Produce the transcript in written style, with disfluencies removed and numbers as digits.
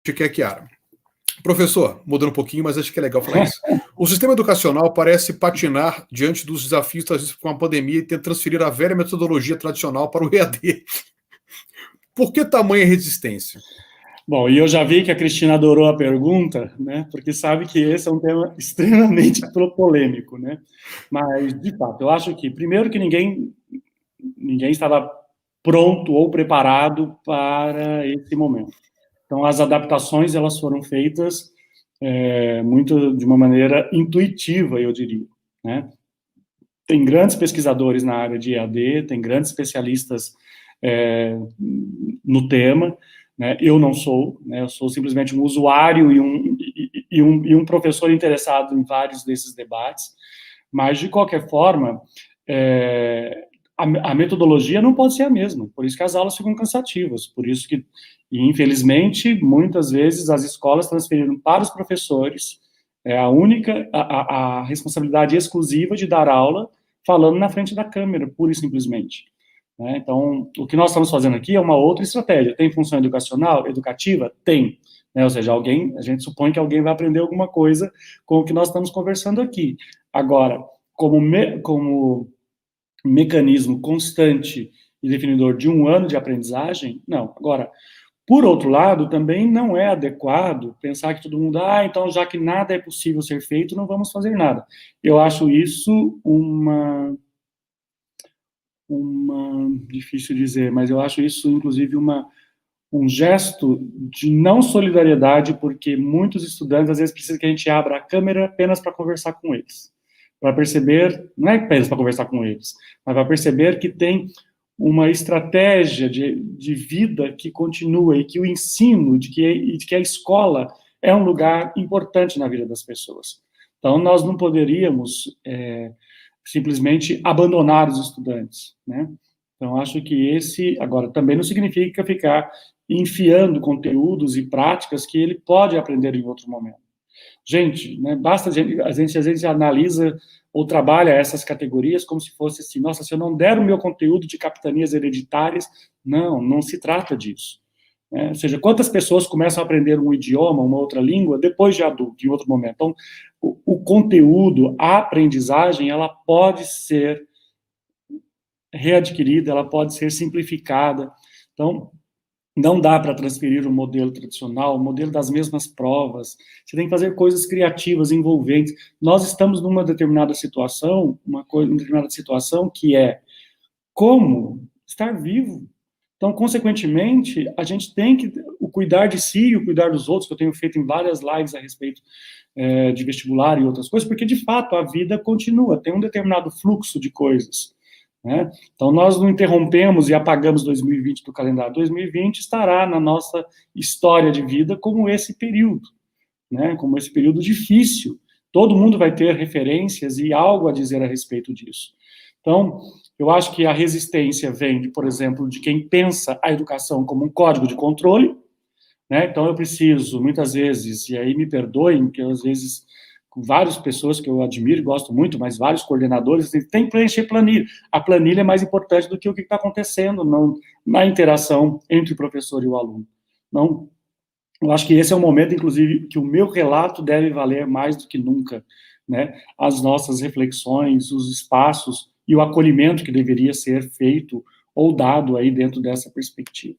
que é Chiara. Professor, mudando um pouquinho, mas acho que é legal falar isso. O sistema educacional parece patinar diante dos desafios trazidos com a pandemia e tenta transferir a velha metodologia tradicional para o EAD. Por que tamanha resistência? Bom, e eu já vi que a Cristina adorou a pergunta, né? Porque sabe que esse é um tema extremamente polêmico, né? Mas, de fato, eu acho que, primeiro, que ninguém estava pronto ou preparado para esse momento. Então, as adaptações, elas foram feitas muito de uma maneira intuitiva, eu diria, né? Tem grandes pesquisadores na área de EAD, tem grandes especialistas no tema, né? Eu não sou, né? Eu sou simplesmente um usuário e um professor interessado em vários desses debates, mas, de qualquer forma, a metodologia não pode ser a mesma, por isso que as aulas ficam cansativas, por isso que, infelizmente, muitas vezes as escolas transferiram para os professores a responsabilidade exclusiva de dar aula falando na frente da câmera, pura e simplesmente. Né? Então, o que nós estamos fazendo aqui é uma outra estratégia. Tem função educativa? Tem. Né? Ou seja, a gente supõe que alguém vai aprender alguma coisa com o que nós estamos conversando aqui. Agora, como mecanismo constante e definidor de um ano de aprendizagem, não. Agora, por outro lado, também não é adequado pensar que todo mundo, então já que nada é possível ser feito, não vamos fazer nada. Eu acho isso difícil dizer, mas eu acho isso, inclusive, um gesto de não solidariedade, porque muitos estudantes, às vezes, precisam que a gente abra a câmera apenas para conversar com eles. Para perceber, não é apenas para conversar com eles, mas para perceber que tem uma estratégia de vida que continua e que o ensino, de que a escola é um lugar importante na vida das pessoas. Então, nós não poderíamos simplesmente abandonar os estudantes, né? Então, acho que agora, também não significa ficar enfiando conteúdos e práticas que ele pode aprender em outro momento. Gente, né, a gente às vezes analisa ou trabalha essas categorias como se fosse assim, nossa, se eu não der o meu conteúdo de capitanias hereditárias, não se trata disso. Né? Ou seja, quantas pessoas começam a aprender um idioma, uma outra língua, depois de adulto, em outro momento? Então, o conteúdo, a aprendizagem, ela pode ser readquirida, ela pode ser simplificada. Então, não dá para transferir o modelo tradicional, o modelo das mesmas provas. Você tem que fazer coisas criativas, envolventes. Nós estamos numa determinada situação, que é como estar vivo. Então, consequentemente, a gente tem que cuidar de si e o cuidar dos outros, que eu tenho feito em várias lives a respeito de vestibular e outras coisas, porque, de fato, a vida continua, tem um determinado fluxo de coisas. Né? Então, nós não interrompemos e apagamos 2020 do calendário. 2020 estará na nossa história de vida como esse período, né? Como esse período difícil. Todo mundo vai ter referências e algo a dizer a respeito disso. Então, eu acho que a resistência vem, por exemplo, de quem pensa a educação como um código de controle, né? Então, eu preciso, muitas vezes, e aí me perdoem, que às vezes com várias pessoas que eu admiro e gosto muito, mas vários coordenadores, tem que preencher planilha. A planilha é mais importante do que o que está acontecendo na interação entre o professor e o aluno. Não, eu acho que esse é o momento, inclusive, que o meu relato deve valer mais do que nunca, né? As nossas reflexões, os espaços e o acolhimento que deveria ser feito ou dado aí dentro dessa perspectiva.